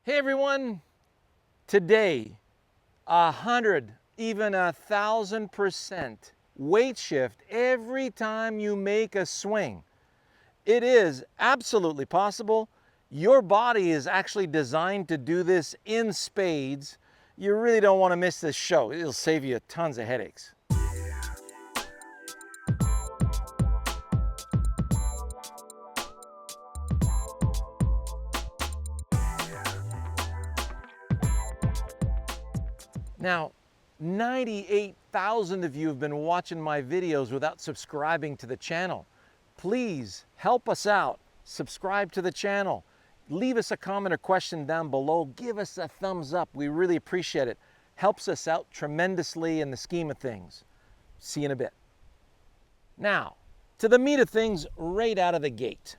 Hey everyone, today 100, even 1,000% weight shift every time you make a swing. It is absolutely possible. Your body is actually designed to do this in spades. You really don't want to miss this show. It'll save you tons of headaches. Now, 98,000 of you have been watching my videos without subscribing to the channel. Please help us out. Subscribe to the channel. Leave us a comment or question down below. Give us a thumbs up. We really appreciate it. Helps us out tremendously in the scheme of things. See you in a bit. Now, to the meat of things right out of the gate.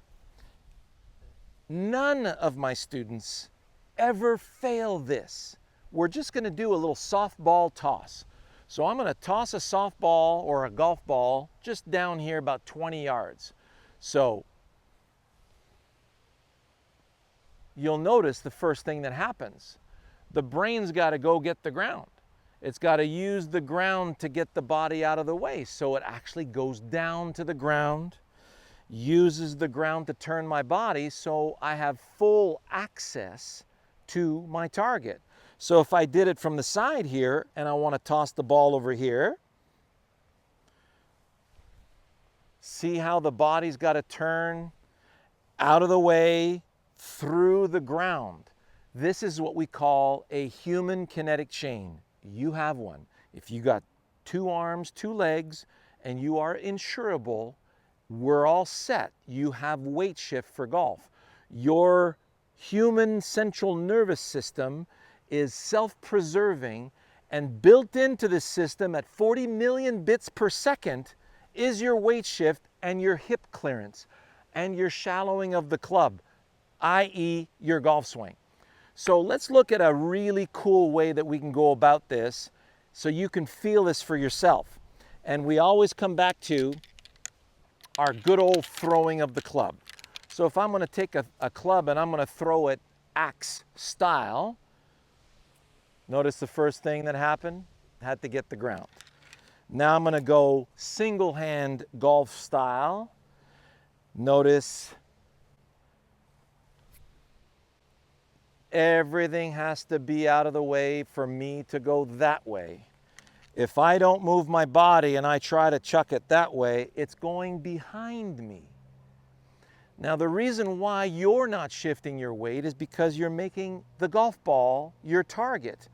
None of my students ever fail this. We're just going to do a little softball toss. So I'm going to toss a softball or a golf ball just down here about 20 yards. So you'll notice the first thing that happens. The brain's got to go get the ground. It's got to use the ground to get the body out of the way. So it actually goes down to the ground, uses the ground to turn my body so I have full access to my target. So if I did it from the side here and I want to toss the ball over here, see how the body's got to turn out of the way through the ground. This is what we call a human kinetic chain. You have one. If you got 2 arms, 2 legs, and you are insurable, we're all set. You have weight shift for golf. Your human central nervous system is self-preserving, and built into the system at 40 million bits per second is your weight shift and your hip clearance and your shallowing of the club, i.e. your golf swing. So let's look at a really cool way that we can go about this so you can feel this for yourself. And we always come back to our good old throwing of the club. So if I'm going to take a club and I'm going to throw it axe style, notice the first thing that happened, had to get the ground. Now I'm going to go single hand golf style. Notice everything has to be out of the way for me to go that way. If I don't move my body and I try to chuck it that way, it's going behind me. Now the reason why you're not shifting your weight is because you're making the golf ball your target.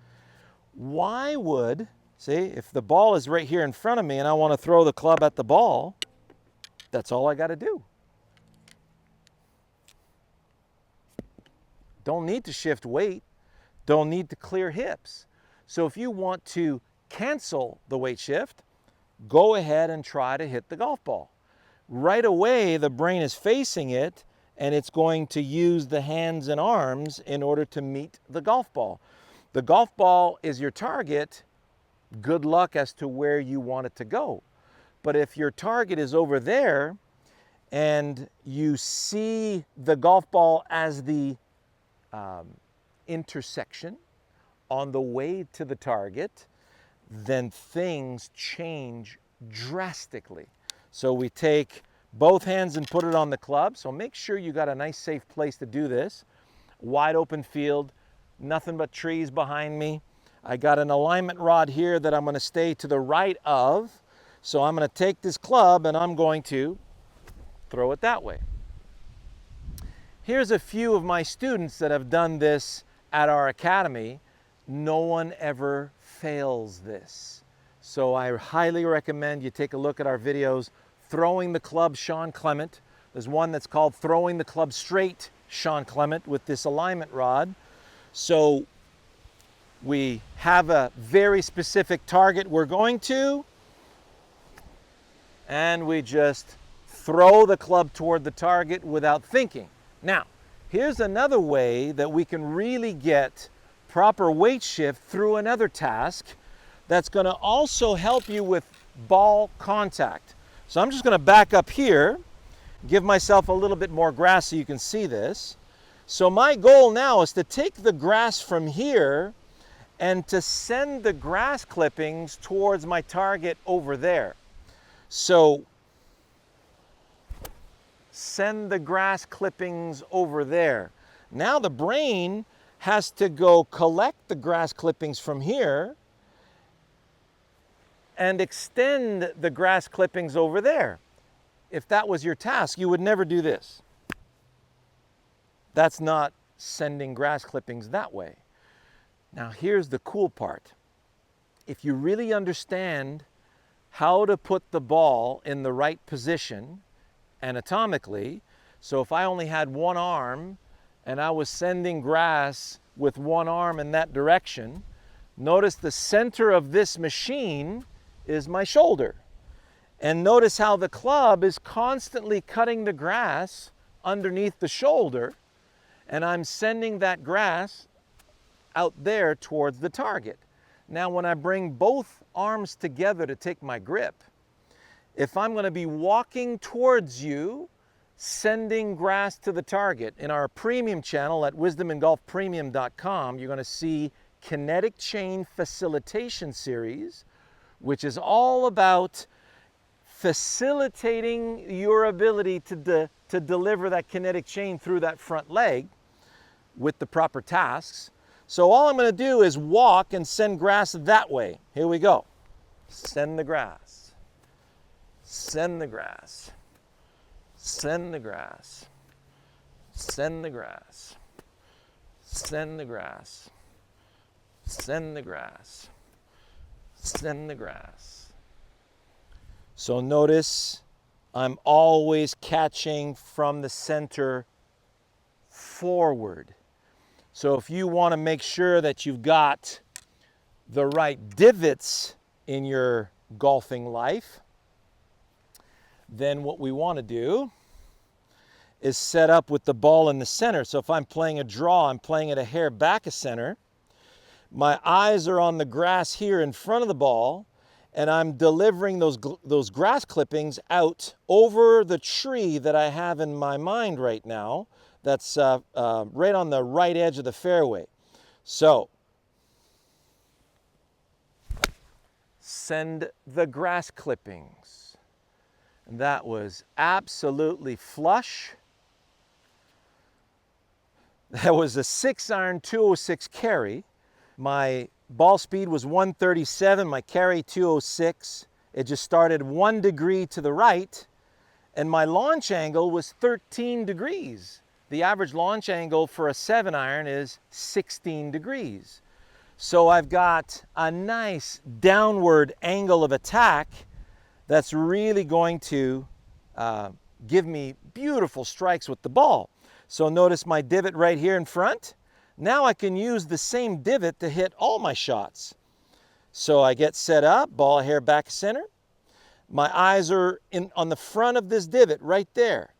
Why would, see, if the ball is right here in front of me and I want to throw the club at the ball, that's all I got to do. Don't need to shift weight, don't need to clear hips. So if you want to cancel the weight shift, go ahead and try to hit the golf ball. Right away, the brain is facing it and it's going to use the hands and arms in order to meet the golf ball. The golf ball is your target. Good luck as to where you want it to go. But if your target is over there and you see the golf ball as the intersection on the way to the target, then things change drastically. So we take both hands and put it on the club. So make sure you got a nice safe place to do this. Wide open field. Nothing but trees behind me. I got an alignment rod here that I'm going to stay to the right of. So I'm going to take this club and I'm going to throw it that way. Here's a few of my students that have done this at our academy. No one ever fails this. So I highly recommend you take a look at our videos. Throwing the club, Shawn Clement. There's one that's called Throwing the Club Straight, Shawn Clement, with this alignment rod. So we have a very specific target we're going to, and we just throw the club toward the target without thinking. Now, here's another way that we can really get proper weight shift through another task that's going to also help you with ball contact. So I'm just going to back up here, give myself a little bit more grass so you can see this. So my goal now is to take the grass from here and to send the grass clippings towards my target over there. So send the grass clippings over there. Now the brain has to go collect the grass clippings from here and extend the grass clippings over there. If that was your task, you would never do this. That's not sending grass clippings that way. Now here's the cool part. If you really understand how to put the ball in the right position anatomically, so if I only had one arm and I was sending grass with one arm in that direction, notice the center of this machine is my shoulder. And notice how the club is constantly cutting the grass underneath the shoulder, and I'm sending that grass out there towards the target. Now when I bring both arms together to take my grip, if I'm going to be walking towards you, sending grass to the target, in our premium channel at wisdomandgolfpremium.com, you're going to see Kinetic Chain Facilitation Series, which is all about facilitating your ability to deliver that kinetic chain through that front leg with the proper tasks. So all I'm going to do is walk and send grass that way. Here we go. Send the grass. Send the grass. Send the grass. Send the grass. Send the grass. Send the grass. Send the grass. So notice I'm always catching from the center forward. So if you want to make sure that you've got the right divots in your golfing life, then what we want to do is set up with the ball in the center. So if I'm playing a draw, I'm playing it a hair back of center. My eyes are on the grass here in front of the ball, and I'm delivering those grass clippings out over the tree that I have in my mind right now. That's right on the right edge of the fairway. So, send the grass clippings. And that was absolutely flush. That was a 6-iron 206 carry. My ball speed was 137, my carry 206. It just started 1 degree to the right, and my launch angle was 13 degrees. The average launch angle for a 7-iron is 16 degrees. So I've got a nice downward angle of attack that's really going to give me beautiful strikes with the ball. So notice my divot right here in front. Now I can use the same divot to hit all my shots. So I get set up, ball hair back center. My eyes are on the front of this divot right there.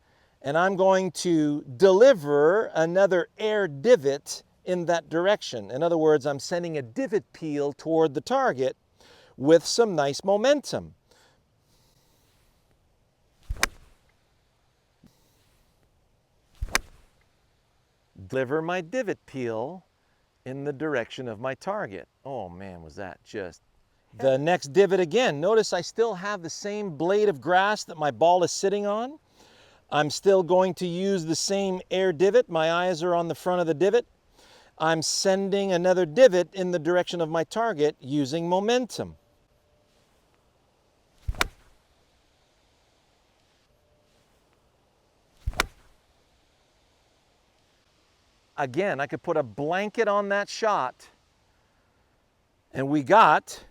And I'm going to deliver another air divot in that direction. In other words, I'm sending a divot peel toward the target with some nice momentum. Deliver my divot peel in the direction of my target. Oh man, was that just... The next divot again. Notice I still have the same blade of grass that my ball is sitting on. I'm still going to use the same air divot. My eyes are on the front of the divot. I'm sending another divot in the direction of my target using momentum. Again, I could put a blanket on that shot, and we got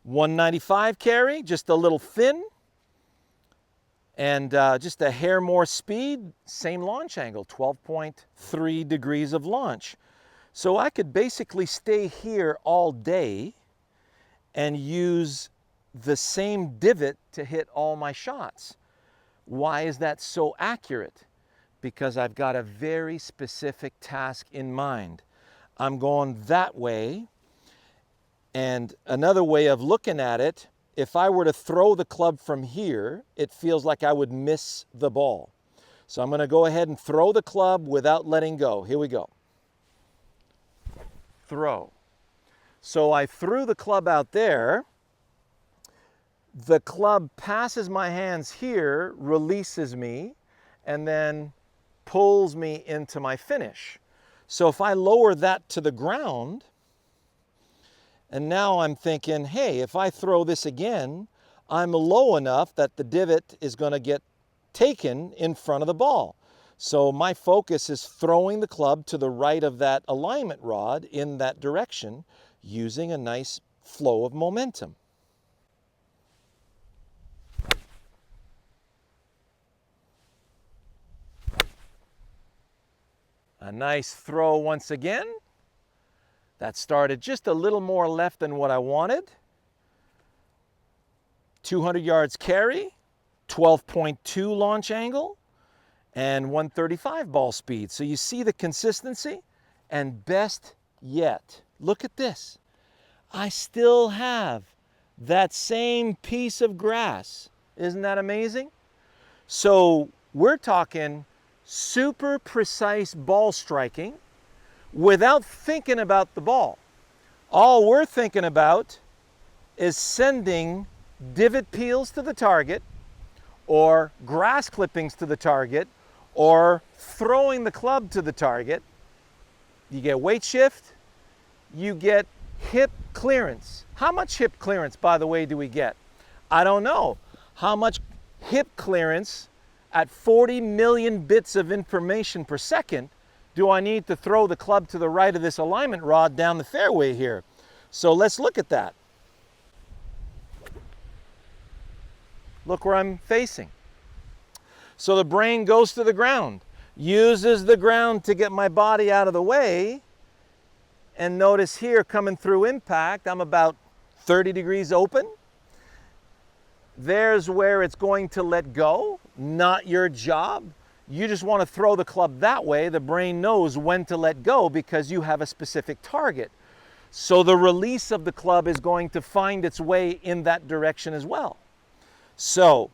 195 carry, just a little thin, and just a hair more speed, same launch angle, 12.3 degrees of launch. So I could basically stay here all day and use the same divot to hit all my shots. Why is that so accurate? Because I've got a very specific task in mind. I'm going that way. And another way of looking at it, if I were to throw the club from here, it feels like I would miss the ball. So I'm going to go ahead and throw the club without letting go. Here we go. Throw. So I threw the club out there. The club passes my hands here, releases me, and then pulls me into my finish. So if I lower that to the ground, and now I'm thinking, hey, if I throw this again, I'm low enough that the divot is going to get taken in front of the ball. So my focus is throwing the club to the right of that alignment rod in that direction, using a nice flow of momentum. A nice throw once again. That started just a little more left than what I wanted. 200 yards carry, 12.2 launch angle, and 135 ball speed. So you see the consistency, and best yet, look at this. I still have that same piece of grass. Isn't that amazing? So we're talking super precise ball striking without thinking about the ball. All we're thinking about is sending divot peels to the target, or grass clippings to the target, or throwing the club to the target. You get weight shift, you get hip clearance. How much hip clearance, by the way, do we get? I don't know. How much hip clearance at 40 million bits of information per second do I need to throw the club to the right of this alignment rod down the fairway here? So let's look at that. Look where I'm facing. So the brain goes to the ground, uses the ground to get my body out of the way, and notice here coming through impact, I'm about 30 degrees open. There's where it's going to let go, not your job. You just want to throw the club that way. The brain knows when to let go because you have a specific target. So the release of the club is going to find its way in that direction as well. So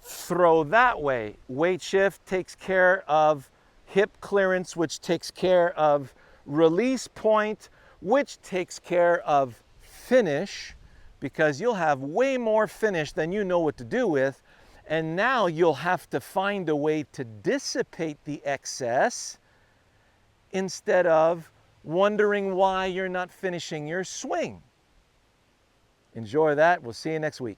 throw that way. Weight shift takes care of hip clearance, which takes care of release point, which takes care of finish, because you'll have way more finish than you know what to do with. And now you'll have to find a way to dissipate the excess instead of wondering why you're not finishing your swing. Enjoy that. We'll see you next week.